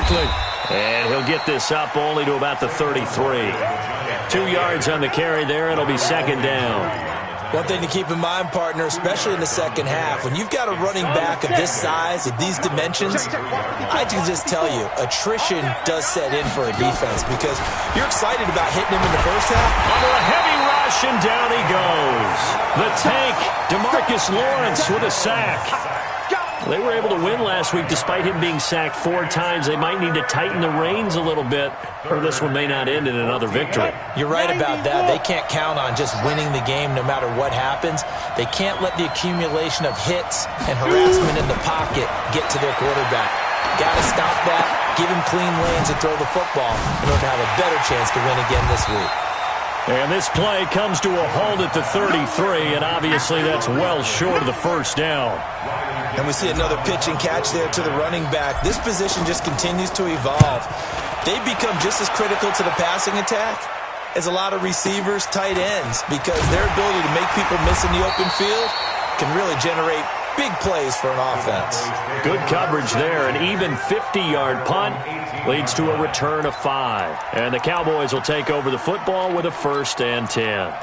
Barkley. And he'll get this up only to about the 33. 2 yards on the carry there. It'll be second down. One thing to keep in mind, partner, especially in the second half, when you've got a running back of this size, of these dimensions, I can just tell you, attrition does set in for a defense because you're excited about hitting him in the first half. Under a heavy rush, and down he goes. The tank, DeMarcus Lawrence with a sack. They were able to win last week despite him being sacked 4 times. They might need to tighten the reins a little bit, or this one may not end in another victory. You're right about that. They can't count on just winning the game no matter what happens. They can't let the accumulation of hits and harassment in the pocket get to their quarterback. Got to stop that, give him clean lanes and throw the football in order to have a better chance to win again this week. And this play comes to a halt at the 33, and obviously that's well short of the first down. And we see another pitch and catch there to the running back. This position just continues to evolve. They've become just as critical to the passing attack as a lot of receivers, tight ends, because their ability to make people miss in the open field can really generate big plays for an offense. Good coverage there. An even 50-yard punt leads to a return of 5. And the Cowboys will take over the football with a 1st and 10.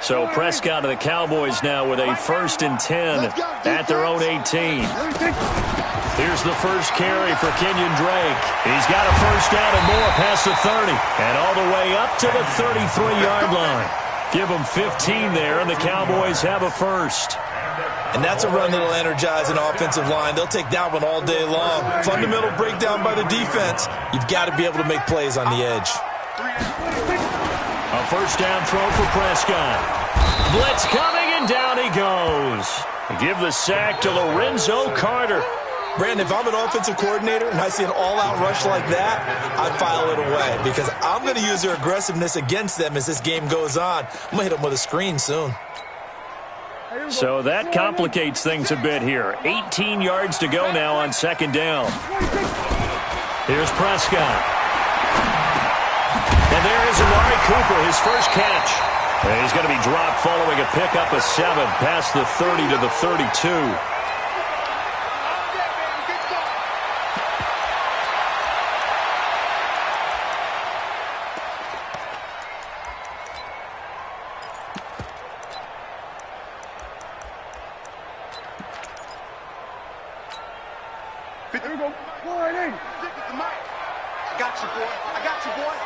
So Prescott and the Cowboys now with a 1st and 10 at their own 18. Here's the first carry for Kenyon Drake. He's got a first down and more past the 30. And all the way up to the 33-yard line. Give them 15 there, and the Cowboys have a first. And that's a run that'll energize an offensive line. They'll take that one all day long. Fundamental breakdown by the defense. You've got to be able to make plays on the edge. A first down throw for Prescott. Blitz coming, and down he goes. Give the sack to Lorenzo Carter. Brandon, if I'm an offensive coordinator and I see an all-out rush like that, I file it away because I'm going to use their aggressiveness against them as this game goes on. I'm going to hit them with a screen soon. So that complicates things a bit here. 18 yards to go now on second down. Here's Prescott. And there is Amari Cooper, his first catch. And he's going to be dropped following a pickup of 7 past the 30 to the 32. There we go. I got you, boy. I got you, boy.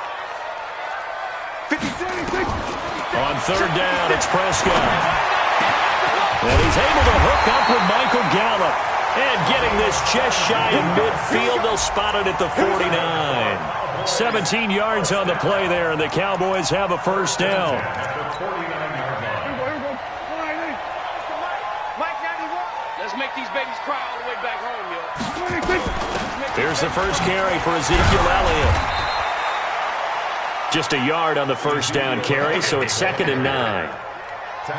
56. On third down, it's Prescott. And he's able to hook up with Michael Gallup. And getting this just shy of midfield, they'll spot it at the 49. 17 yards on the play there, and the Cowboys have a first down. Let's make these babies cry all the way back home, yo. Here's the first carry for Ezekiel Elliott. Just a yard on the first down carry, so it's 2nd and 9.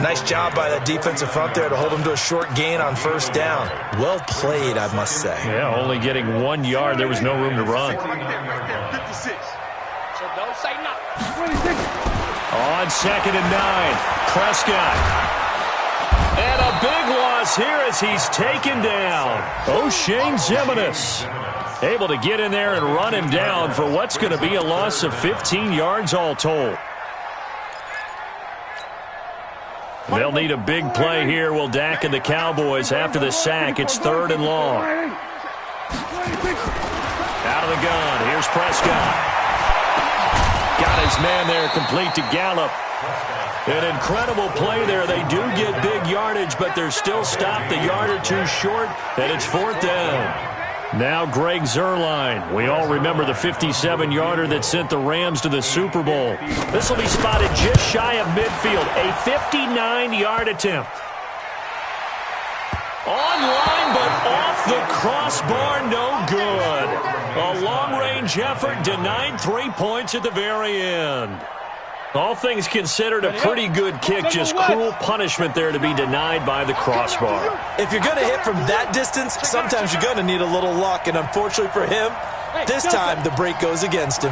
Nice job by that defensive front there to hold him to a short gain on first down. Well played, I must say. Yeah, only getting 1 yard. There was no room to run. 56. So don't say nothing. On 2nd and 9, Prescott. And a big loss here as he's taken down. O'Shane Ximines able to get in there and run him down for what's going to be a loss of 15 yards all told. They'll need a big play here, will Dak and the Cowboys after the sack. It's 3rd and long. Out of the gun, here's Prescott. Got his man there complete to Gallup. An incredible play there. They do get big yardage, but they're still stopped a yard or two short, and it's 4th down. Now Greg Zuerlein. We all remember the 57-yarder that sent the Rams to the Super Bowl. This will be spotted just shy of midfield. A 59-yard attempt. Online, but off the crossbar, no good. A long-range effort denied 3 points at the very end. All things considered, a pretty good kick. Just cruel punishment there to be denied by the crossbar. If you're going to hit from that distance, sometimes you're going to need a little luck. And unfortunately for him, this time the break goes against him.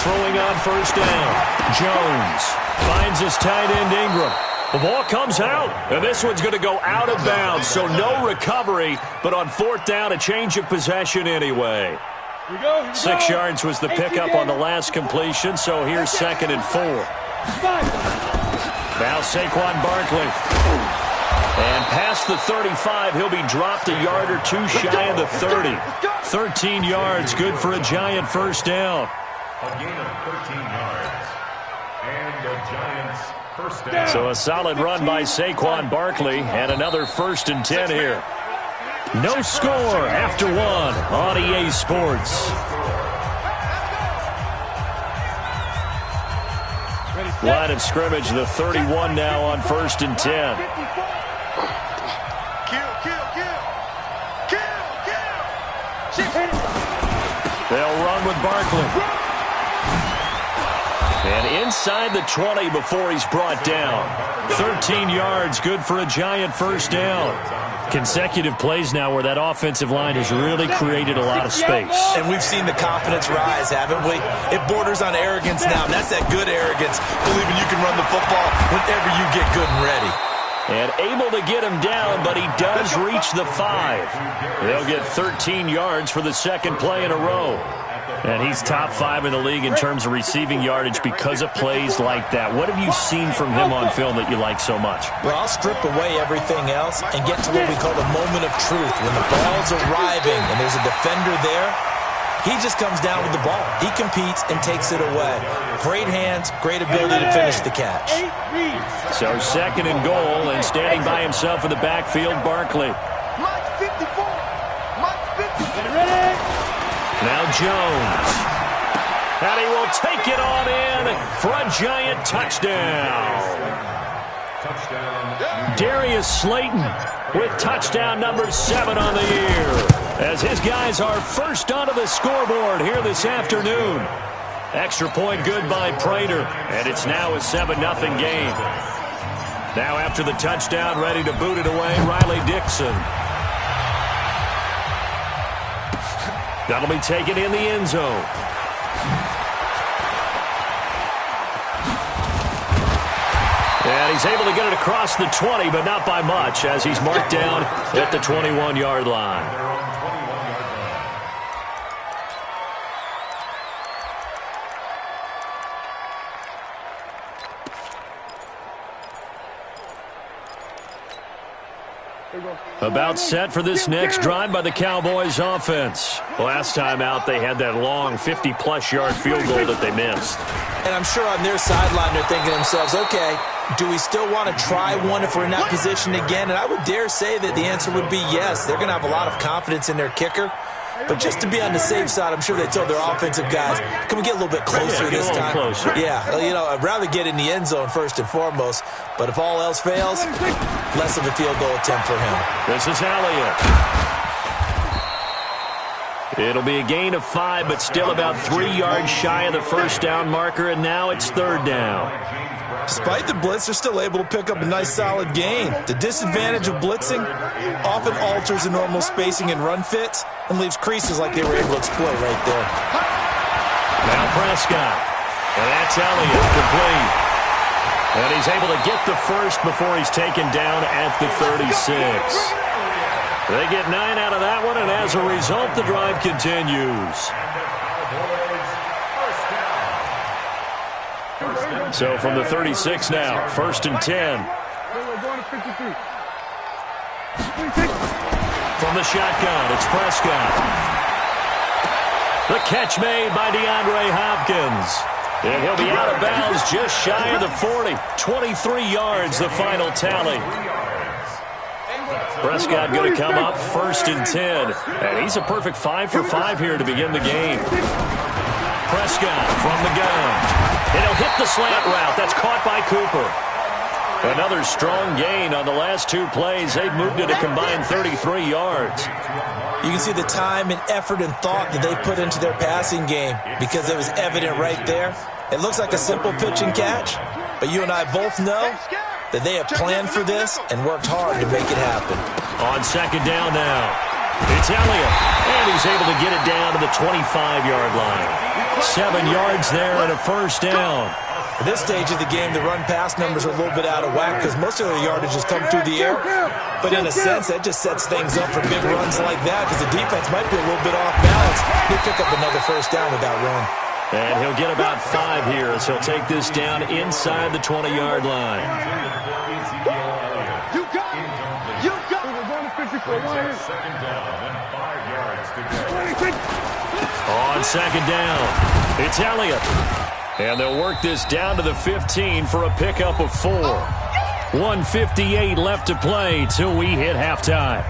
Throwing on first down. Jones finds his tight end Ingram. The ball comes out, and this one's going to go out of bounds, so no recovery, but on fourth down, a change of possession anyway. 6 yards was the pickup on the last completion, so here's 2nd and 4. Now Saquon Barkley. And past the 35, he'll be dropped a yard or two shy of the 30. 13 yards, good for a Giant first down. A gain of 13 yards. And the Giants first down. So a solid run by Saquon Barkley, and another 1st and 10 here. No score after 1 on EA Sports. Line of scrimmage, the 31 now on 1st and 10. They'll run with Barkley. And inside the 20 before he's brought down. 13 yards, good for a Giant first down. Consecutive plays now where that offensive line has really created a lot of space. And we've seen the confidence rise, haven't we? It borders on arrogance now, and that's that good arrogance, believing you can run the football whenever you get good and ready. And able to get him down, but he does reach the 5. They'll get 13 yards for the second play in a row. And he's top 5 in the league in terms of receiving yardage because of plays like that. What have you seen from him on film that you like so much? Well, I'll strip away everything else and get to what we call the moment of truth. When the ball's arriving and there's a defender there, he just comes down with the ball. He competes and takes it away. Great hands, great ability to finish the catch. So 2nd and goal, and standing by himself in the backfield, Barkley. Now Jones. And he will take it on in for a Giant touchdown. Darius Slayton with touchdown number 7 on the year, as his guys are first onto the scoreboard here this afternoon. Extra point good by Prater, and it's now a 7-0 game. Now after the touchdown, ready to boot it away, Riley Dixon. That'll be taken in the end zone. And he's able to get it across the 20, but not by much, as he's marked down at the 21-yard line. About set for this next drive by the Cowboys offense. Last time out, they had that long 50-plus yard field goal that they missed. And I'm sure on their sideline they're thinking to themselves, okay, do we still want to try one if we're in that position again? And I would dare say that the answer would be yes. They're going to have a lot of confidence in their kicker. But just to be on the safe side, I'm sure they told their offensive guys, can we get a little bit closer this time? Closer. Yeah, you know, I'd rather get in the end zone first and foremost. But if all else fails, less of a field goal attempt for him. This is Elliott. It'll be a gain of 5, but still about 3 yards shy of the first down marker, and now it's 3rd down. Despite the blitz, they're still able to pick up a nice, solid gain. The disadvantage of blitzing often alters the normal spacing and run fits and leaves creases like they were able to exploit right there. Now Prescott. And that's Elliott, complete. And he's able to get the first before he's taken down at the 36. They get 9 out of that one, and as a result, the drive continues. So from the 36 now, 1st and 10. From the shotgun, it's Prescott. The catch made by DeAndre Hopkins. And he'll be out of bounds just shy of the 40. 23 yards, the final tally. Prescott going to come up 1st and 10. And he's a perfect 5 for 5 here to begin the game. Prescott from the gun. And he'll hit the slant route. That's caught by Cooper. Another strong gain on the last 2 plays. They've moved it a combined 33 yards. You can see the time and effort and thought that they put into their passing game because it was evident right there. It looks like a simple pitch and catch, but you and I both know that they have planned for this and worked hard to make it happen. On 2nd down now. It's Elliott, and he's able to get it down to the 25-yard line. 7 yards there and a first down. At this stage of the game, the run-pass numbers are a little bit out of whack because most of their yardage has come through the air. But in a sense, that just sets things up for big runs like that because the defense might be a little bit off balance. He'll pick up another first down with that run. And he'll get about 5 here as he'll take this down inside the 20-yard line. You got it. You got it. Second down and 5 yards to go. On second down, it's Elliott. And they'll work this down to the 15 for a pickup of 4. 1:58 left to play till we hit halftime.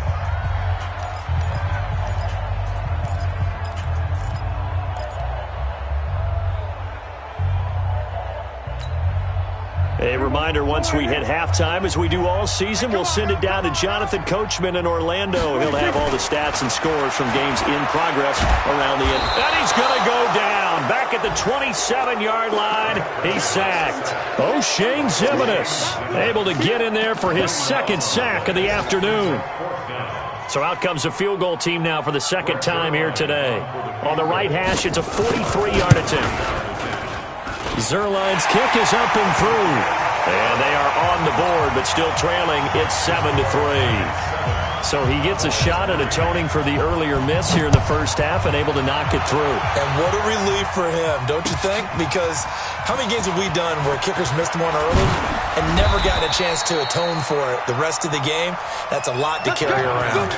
A reminder, once we hit halftime, as we do all season, we'll send it down to Jonathan Coachman in Orlando. He'll have all the stats and scores from games in progress around the end. And he's going to go down. Back at the 27-yard line, he's sacked. O'Shane Zimenez able to get in there for his second sack of the afternoon. So out comes a field goal team now for the second time here today. On the right hash, it's a 43-yard attempt. Zerline's kick is up and through. And they are on the board, but still trailing. It's 7-3. So he gets a shot at atoning for the earlier miss here in the first half and able to knock it through. And what a relief for him, don't you think? Because how many games have we done where kickers missed one early and never gotten a chance to atone for it the rest of the game? That's a lot to carry around.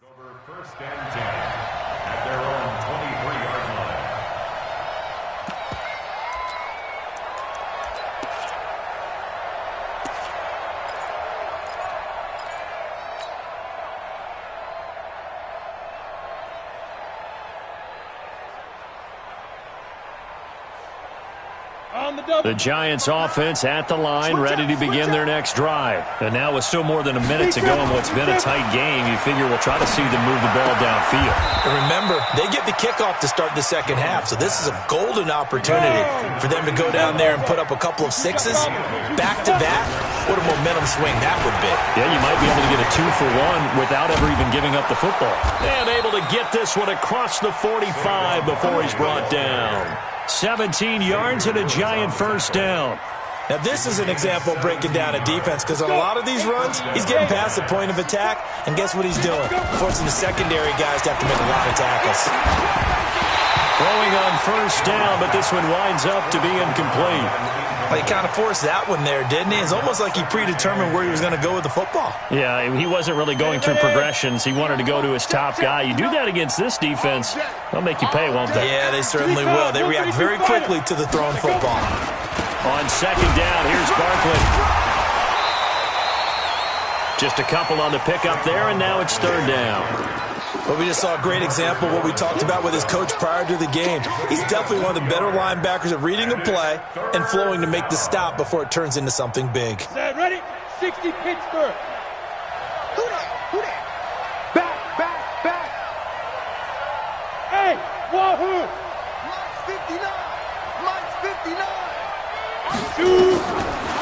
Over first and 10 at their own 23-yard line. The Giants offense at the line, ready to begin their next drive. And now with still more than a minute to go in what's been a tight game, you figure we'll try to see them move the ball downfield. And remember, they get the kickoff to start the second half, so this is a golden opportunity for them to go down there and put up a couple of sixes back-to-back. What a momentum swing that would be. Yeah, you might be able to get a 2-for-1 without ever even giving up the football. And able to get this one across the 45 before he's brought down. 17 yards and a Giant first down. Now, this is an example of breaking down a defense because on a lot of these runs, he's getting past the point of attack, and guess what he's doing? Forcing the secondary guys to have to make a lot of tackles. Throwing on first down, but this one winds up to be incomplete. Well, he kind of forced that one there, didn't he? It's almost like he predetermined where he was going to go with the football. Yeah, he wasn't really going through progressions. He wanted to go to his top guy. You do that against this defense, they'll make you pay, won't they? Yeah, they certainly will. They react very quickly to the thrown football. On second down, here's Barkley. Just a couple on the pickup there, and now it's third down. But we just saw a great example of what we talked about with his coach prior to the game. He's definitely one of the better linebackers at reading a play and flowing to make the stop before it turns into something big. Set, ready? 60 Pittsburgh. Who that? Back. Hey, wahoo! Mine's 59.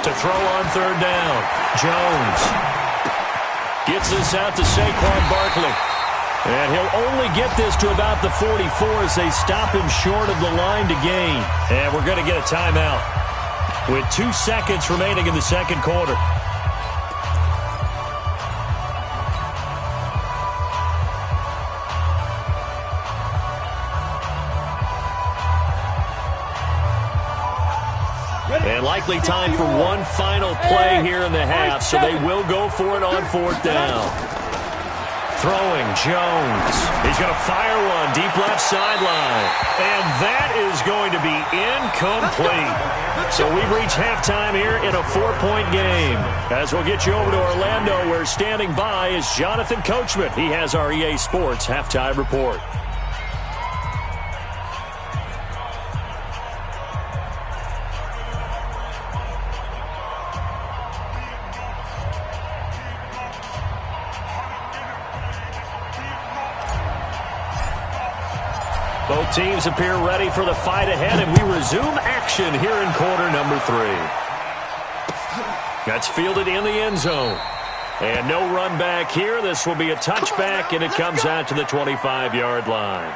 To throw on third down, Jones gets this out to Saquon Barkley. And he'll only get this to about the 44 as they stop him short of the line to gain. And we're going to get a timeout with 2 seconds remaining in the second quarter. And likely time for one final play here in the half, so they will go for it on fourth down. Throwing, Jones. He's going to fire one deep left sideline. And that is going to be incomplete. So we've reached halftime here in a 4-point game. As we'll get you over to Orlando, where standing by is Jonathan Coachman. He has our EA Sports halftime report. Both teams appear ready for the fight ahead, and we resume action here in quarter number 3. That's fielded in the end zone. And no run back here. This will be a touchback, and it comes out to the 25-yard line.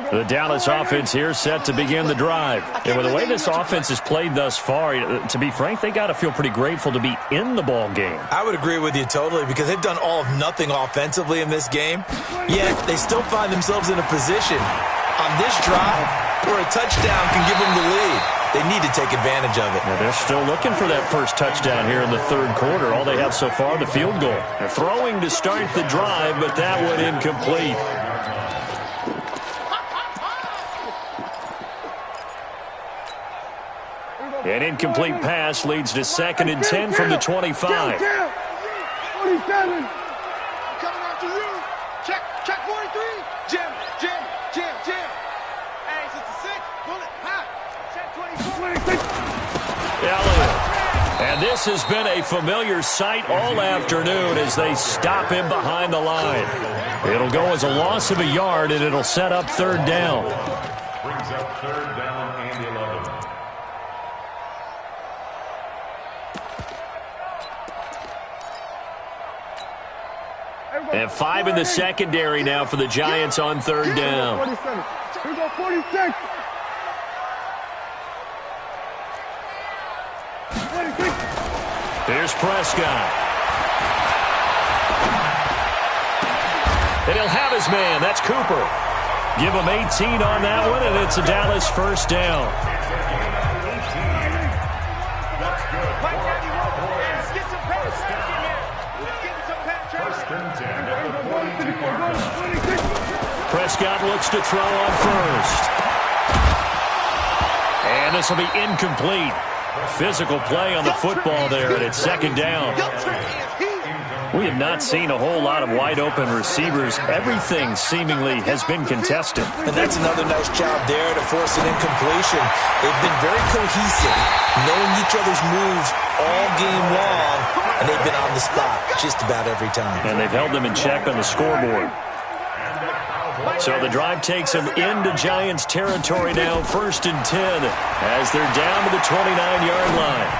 The Dallas offense here set to begin the drive. And with the way this offense has played thus far, to be frank, they got to feel pretty grateful to be in the ball game. I would agree with you totally because they've done all of nothing offensively in this game, yet they still find themselves in a position on this drive where a touchdown can give them the lead. They need to take advantage of it. Yeah, they're still looking for that first touchdown here in the third quarter. All they have so far, the field goal. They're throwing to start the drive, but that one incomplete. An incomplete pass leads to 2nd and 10 from the 25. 47. Coming after you. Check 43. Jim. Hey, it's a 6. Bullet. Hot. Check 24. Elliott. And this has been a familiar sight all afternoon as they stop him behind the line. It'll go as a loss of a yard, and it'll set up third down. Brings up third down and 11. And 5 in the secondary now for the Giants on third down. 47. Here we go, 46. 46. Here's Prescott. And he'll have his man. That's Cooper. Give him 18 on that one, and it's a Dallas first down. First and 10 at the Prescott looks to throw on first. And this will be incomplete. Physical play on the football there, and it's second down. We have not seen a whole lot of wide-open receivers. Everything seemingly has been contested. And that's another nice job there to force an incompletion. They've been very cohesive, knowing each other's moves all game long, and they've been on the spot just about every time. And they've held them in check on the scoreboard. So the drive takes them into Giants territory now, 1st and 10, as they're down to the 29-yard line.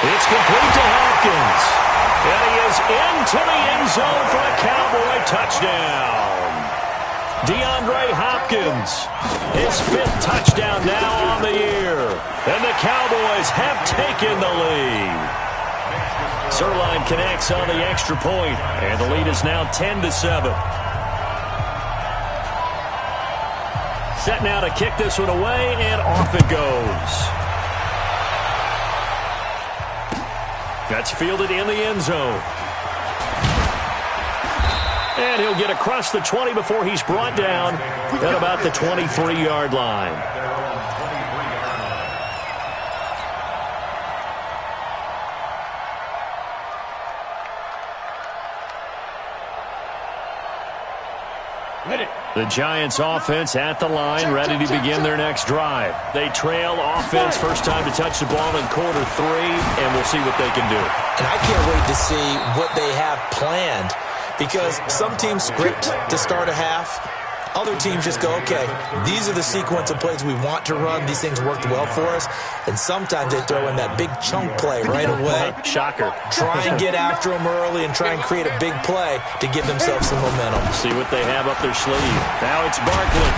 It's complete to Hopkins. And he is into the end zone for a Cowboy touchdown. DeAndre Hopkins, his 5th touchdown now on the year. And the Cowboys have taken the lead. Sirline connects on the extra point, and the lead is now 10-7. Set now to kick this one away, and off it goes. That's fielded in the end zone. And he'll get across the 20 before he's brought down at about the 23-yard line. The Giants offense at the line, ready to begin their next drive. They trail offense, first time to touch the ball in quarter 3, and we'll see what they can do. And I can't wait to see what they have planned, because some teams script to start a half. Other teams just go, okay, these are the sequence of plays we want to run. These things worked well for us. And sometimes they throw in that big chunk play right away. Shocker. Try and get after them early and try and create a big play to give themselves some momentum. See what they have up their sleeve. Now it's Barkley.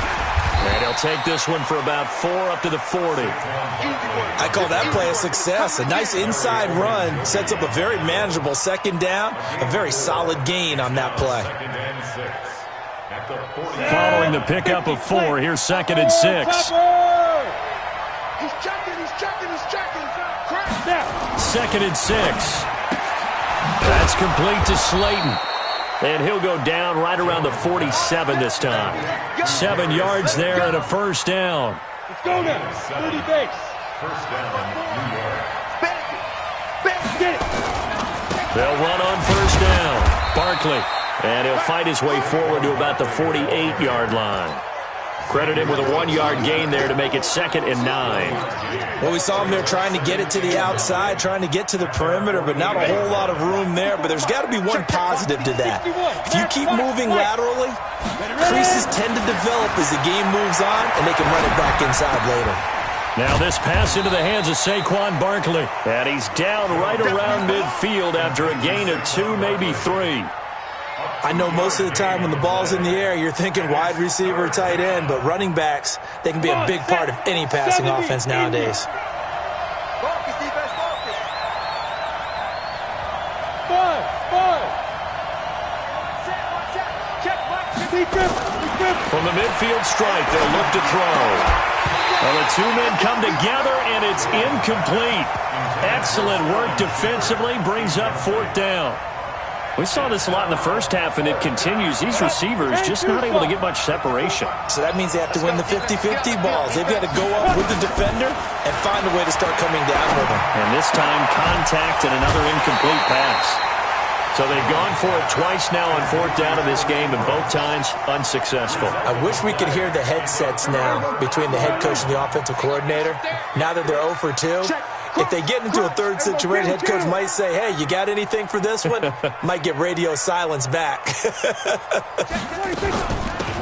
And he'll take this one for about 4 up to the 40. I call that play a success. A nice inside run sets up a very manageable second down. A very solid gain on that play. Following the pickup of 4, here's 2nd and 6. He's checking. 2nd and 6. That's complete to Slayton. And he'll go down right around the 47 this time. 7 yards there and a first down. Let's go now. 30 base. First down, New York. Get it. They'll run on first down. Barkley. And he'll fight his way forward to about the 48-yard line. Credit him with a 1-yard gain there to make it 2nd and 9. Well, we saw him there trying to get it to the outside, trying to get to the perimeter, but not a whole lot of room there. But there's got to be one positive to that. If you keep moving laterally, creases tend to develop as the game moves on, and they can run it back inside later. Now this pass into the hands of Saquon Barkley. And he's down right around midfield after a gain of 2, maybe 3. I know most of the time when the ball's in the air, you're thinking wide receiver, tight end, but running backs, they can be a big part of any passing offense nowadays. Focus, defense, focus. Check. From the midfield stripe, they'll look to throw. Well, the 2 men come together, and it's incomplete. Excellent work defensively, brings up 4th down. We saw this a lot in the first half, and it continues. These receivers just not able to get much separation. So that means they have to win the 50-50 balls. They've got to go up with the defender and find a way to start coming down with them. And this time, contact and another incomplete pass. So they've gone for it twice now on 4th down in this game, and both times unsuccessful. I wish we could hear the headsets now between the head coach and the offensive coordinator. Now that they're 0 for 2. If they get into a third situation, head coach might say, hey, you got anything for this one? Might get radio silence back.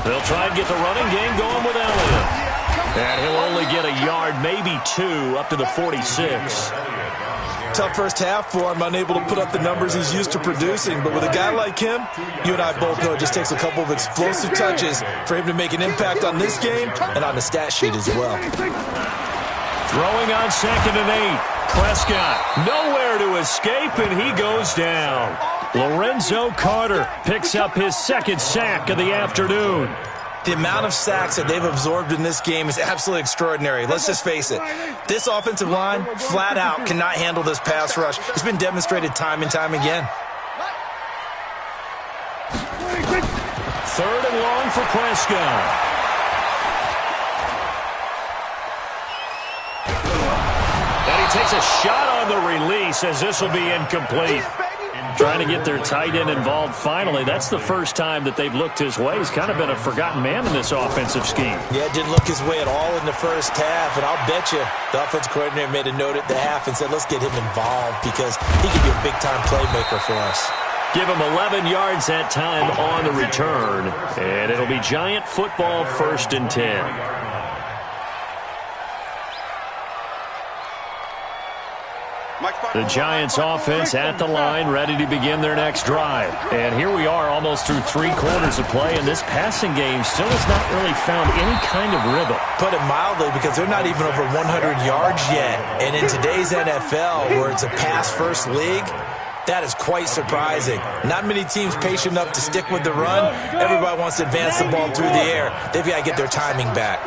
They'll try and get the running game going with Elliott. And he'll only get a yard, maybe 2, up to the 46. Tough first half for him, unable to put up the numbers he's used to producing. But with a guy like him, you and I both know it just takes a couple of explosive touches for him to make an impact on this game and on the stat sheet as well. Throwing on 2nd and 8. Prescott nowhere to escape, and he goes down. Lorenzo Carter picks up his 2nd sack of the afternoon. The amount of sacks that they've absorbed in this game is absolutely extraordinary. Let's just face it. This offensive line, flat out, cannot handle this pass rush. It's been demonstrated time and time again. 3rd and long for Prescott. And he takes a shot on the release as this will be incomplete. Trying to get their tight end involved finally. That's the first time that they've looked his way. He's kind of been a forgotten man in this offensive scheme. Yeah, didn't look his way at all in the first half. And I'll bet you the offensive coordinator made a note at the half and said, let's get him involved because he could be a big-time playmaker for us. Give him 11 yards that time on the return. And it'll be Giant football 1st and 10. The Giants offense at the line, ready to begin their next drive. And here we are almost through 3 quarters of play, and this passing game still has not really found any kind of rhythm. Put it mildly, because they're not even over 100 yards yet. And in today's NFL, where it's a pass-first league, that is quite surprising. Not many teams patient enough to stick with the run. Everybody wants to advance the ball through the air. They've got to get their timing back.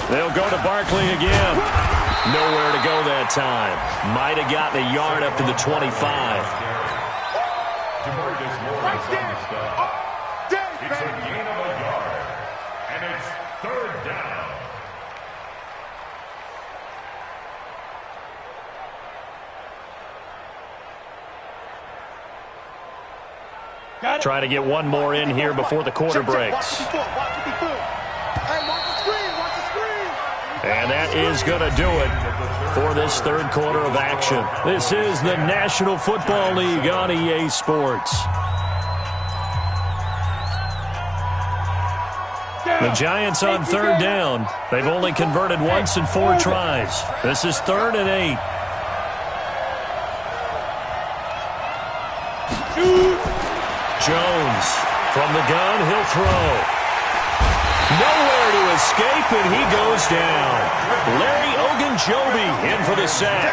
They'll go to Barkley again. Nowhere to go that time. Might have gotten a yard up to the 25. It's a gain of a yard, and it's 3rd down. Try to get one more in here before the quarter breaks. And that is going to do it for this 3rd quarter of action. This is the National Football League on EA Sports. The Giants on 3rd down. They've only converted once in 4 tries. This is 3rd and 8. Jones from the gun, he'll throw. Nowhere to escape, and he goes down. Larry Ogunjobi in for the sack.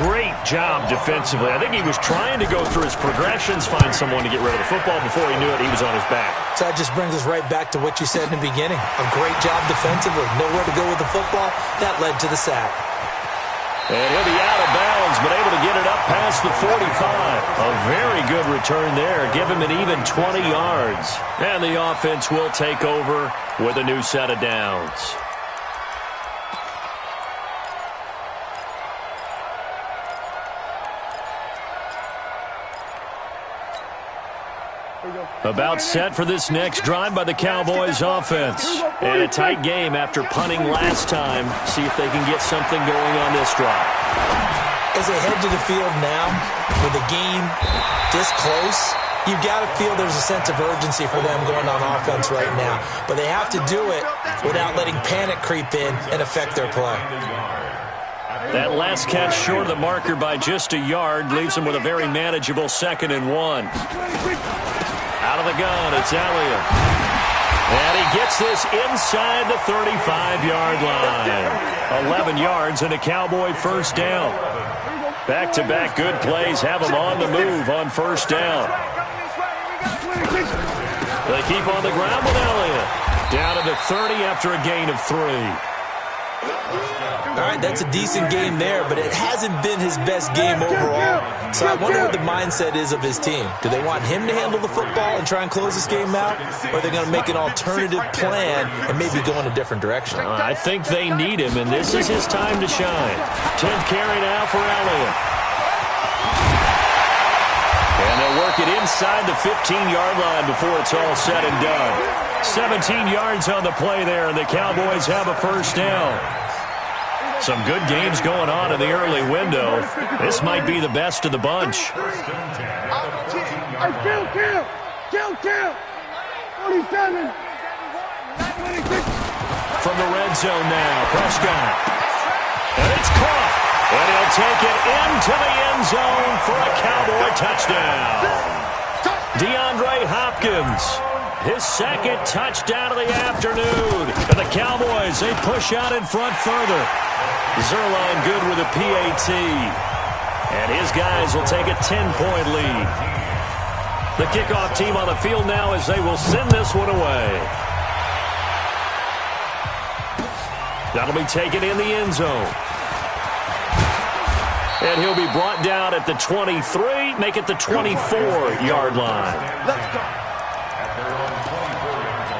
Great job defensively. I think he was trying to go through his progressions, find someone to get rid of the football. Before he knew it, he was on his back. So that just brings us right back to what you said in the beginning. A great job defensively. Nowhere to go with the football. That led to the sack. And he'll be out of bounds, but able to get it up past the 45. A very good return there. Give him an even 20 yards. And the offense will take over with a new set of downs. About set for this next drive by the Cowboys offense. And a tight game after punting last time. See if they can get something going on this drive. As they head to the field now, with the game this close, you've got to feel there's a sense of urgency for them going on offense right now. But they have to do it without letting panic creep in and affect their play. That last catch short of the marker by just a yard leaves them with a very manageable 2nd and 1. Out of the gun, it's Elliott. And he gets this inside the 35-yard line. 11 yards and a Cowboy 1st down. Back-to-back good plays have them on the move on 1st down. They keep on the ground with Elliott. Down to the 30 after a gain of 3. All right, that's a decent game there, but it hasn't been his best game overall. So I wonder what the mindset is of his team. Do they want him to handle the football and try and close this game out? Or are they going to make an alternative plan and maybe go in a different direction? I think they need him, and this is his time to shine. 10th carry now for Elliott. And they'll work it inside the 15-yard line before it's all said and done. 17 yards on the play there, and the Cowboys have a 1st down. Some good games going on in the early window. This might be the best of the bunch. Kill! 47! From the red zone now, Prescott. And it's caught. And he'll take it into the end zone for a Cowboy touchdown. DeAndre Hopkins, his 2nd touchdown of the afternoon. And the Cowboys, they push out in front further. Zerline good with a PAT. And his guys will take a 10-point lead. The kickoff team on the field now as they will send this one away. That'll be taken in the end zone. And he'll be brought down at the 23, make it the 24-yard line. Let's go. At their own 24-yard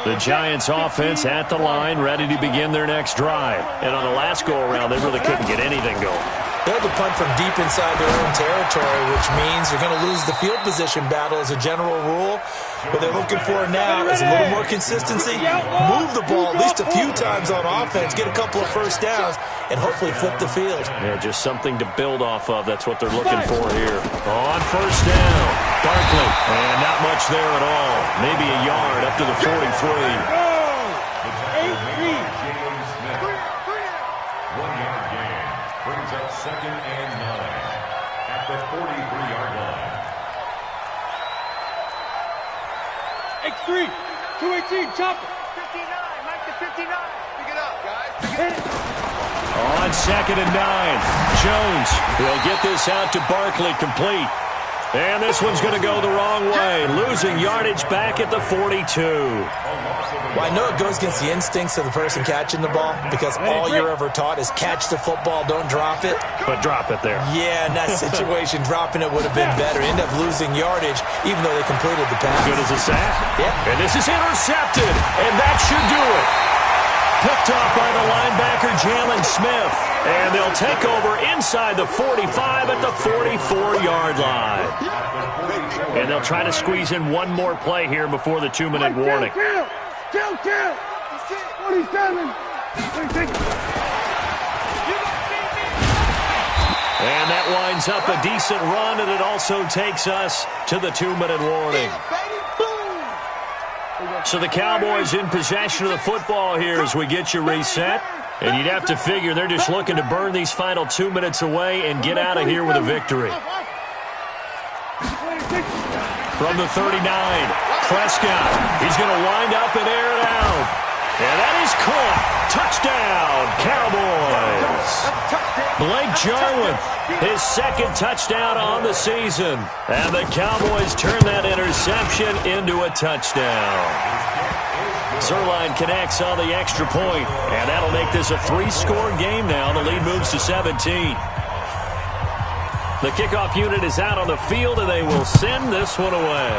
line. The Giants offense at the line, ready to begin their next drive. And on the last go-around, they really couldn't get anything going. They had to punt from deep inside their own territory, which means they're going to lose the field position battle as a general rule. What they're looking for now is a little more consistency, move the ball at least a few times on offense, get a couple of first downs, and hopefully flip the field. Yeah, just something to build off of. That's what they're looking for here. On first down, Barkley. And not much there at all. Maybe a yard up to the 43. Second and 9 at the 43-yard line. X3, 218, chopper. 59, Mike to 59. Pick it up, guys. Pick it up. On second and 9, Jones will get this out to Barkley, complete. And this one's going to go the wrong way, losing yardage back at the 42. Well, I know it goes against the instincts of the person catching the ball because all you're ever taught is catch the football, don't drop it. But drop it there. Yeah, in that situation, dropping it would have been better. End up losing yardage, even though they completed the pass. Good as a sack. Yeah. And this is intercepted, and that should do it. Picked off by the linebacker, Jalen Smith. And they'll take over inside the 45 at the 44-yard line. And they'll try to squeeze in one more play here before the 2-minute warning. Kill. 47. And that winds up a decent run, and it also takes us to the 2-minute warning. So the Cowboys in possession of the football here as we get you reset. And you'd have to figure they're just looking to burn these final 2 minutes away and get out of here with a victory. From the 39, Prescott. He's going to wind up and air it out. And that is caught. Touchdown, Cowboys. Blake Jarwin, his second touchdown on the season. And the Cowboys turn that interception into a touchdown. Zerline connects on the extra point, and that'll make this a 3-score game now. The lead moves to 17. The kickoff unit is out on the field, and they will send this one away.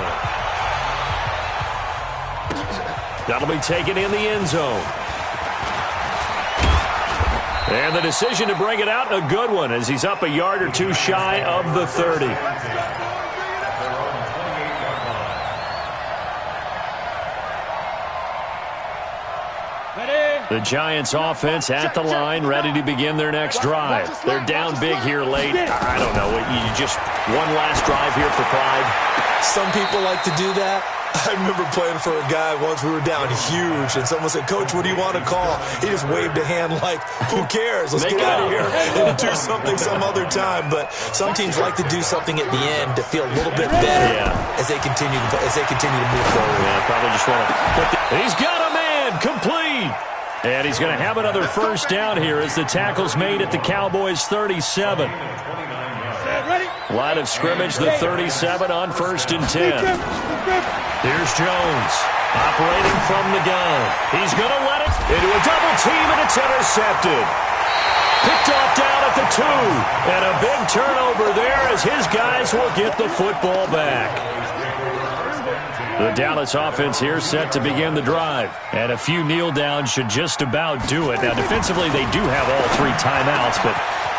That'll be taken in the end zone. And the decision to bring it out, a good one, as he's up a yard or two shy of the 30. The Giants offense at the line, ready to begin their next drive. They're down big here late. I don't know. You just one last drive here for pride. Some people like to do that. I remember playing for a guy once. We were down huge, and someone said, "Coach, what do you want to call?" He just waved a hand like, "Who cares? Let's get out of here and do something some other time." But some teams like to do something at the end to feel a little bit better as they continue to move forward. Yeah, probably just want to. He's got a man complete. And he's going to have another first down here as the tackle's made at the Cowboys' 37. Line of scrimmage, the 37 on 1st and 10. Here's Jones operating from the gun. He's going to let it into a double team, and it's intercepted. Picked off down at the 2. And a big turnover there as his guys will get the football back. The Dallas offense here set to begin the drive. And a few kneel downs should just about do it. Now, defensively, they do have all 3 timeouts, but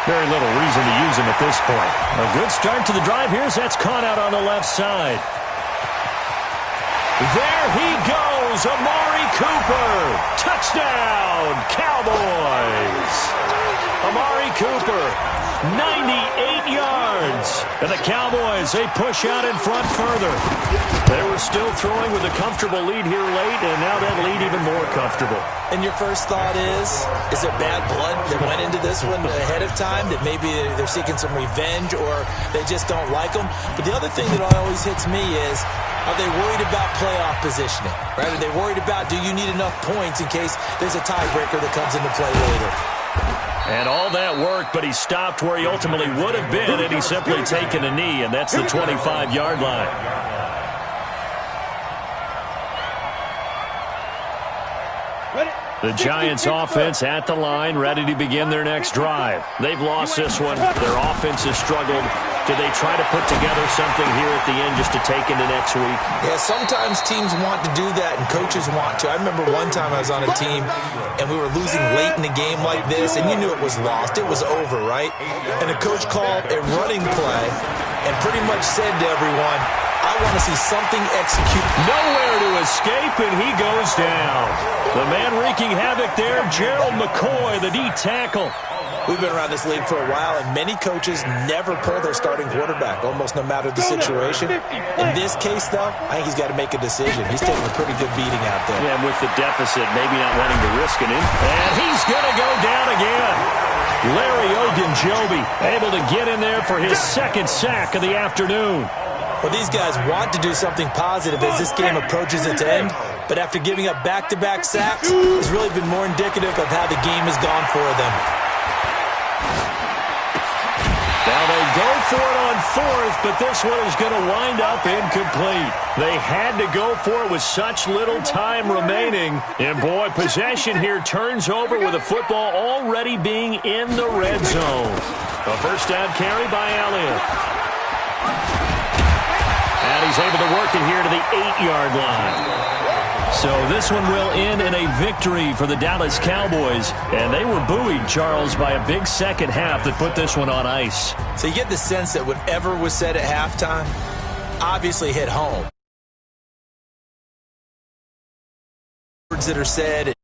very little reason to use them at this point. A good start to the drive here as that's caught out on the left side. There he goes, Amari Cooper. Touchdown, Cowboys. Amari Cooper, 98 yards. And the Cowboys, they push out in front further. They were still throwing with a comfortable lead here late, and now that lead even more comfortable. And your first thought is there bad blood that went into this one ahead of time, that maybe they're seeking some revenge or they just don't like them? But the other thing that always hits me is, are they worried about playoff positioning? Right? Are they worried about, do you need enough points in case there's a tiebreaker that comes into play later? And all that work, but he stopped where he ultimately would have been, and he's simply taken a knee, and that's the 25-yard line. Ready? The Giants offense at the line, ready to begin their next drive. They've lost this one. Their offense has struggled. Do they try to put together something here at the end just to take into next week? Yeah, sometimes teams want to do that and coaches want to. I remember one time I was on a team and we were losing late in the game like this, and you knew it was lost. It was over, right? And the coach called a running play and pretty much said to everyone, I want to see something executed. Nowhere to escape, and he goes down. The man wreaking havoc there, Gerald McCoy, the D tackle. We've been around this league for a while, and many coaches never pull their starting quarterback, almost no matter the situation. In this case, though, I think he's got to make a decision. He's taking a pretty good beating out there. Yeah, and with the deficit, maybe not wanting to risk it. And he's going to go down again. Larry Ogunjobi able to get in there for his second sack of the afternoon. Well, these guys want to do something positive as this game approaches its end, but after giving up back-to-back sacks, it's really been more indicative of how the game has gone for them. Now they go for it on fourth, but this one is going to wind up incomplete. They had to go for it with such little time remaining. And boy, possession here turns over with the football already being in the red zone. A first down carry by Elliott. And he's able to work it here to the 8-yard line. So this one will end in a victory for the Dallas Cowboys. And they were buoyed, Charles, by a big second half that put this one on ice. So you get the sense that whatever was said at halftime obviously hit home. Words that are said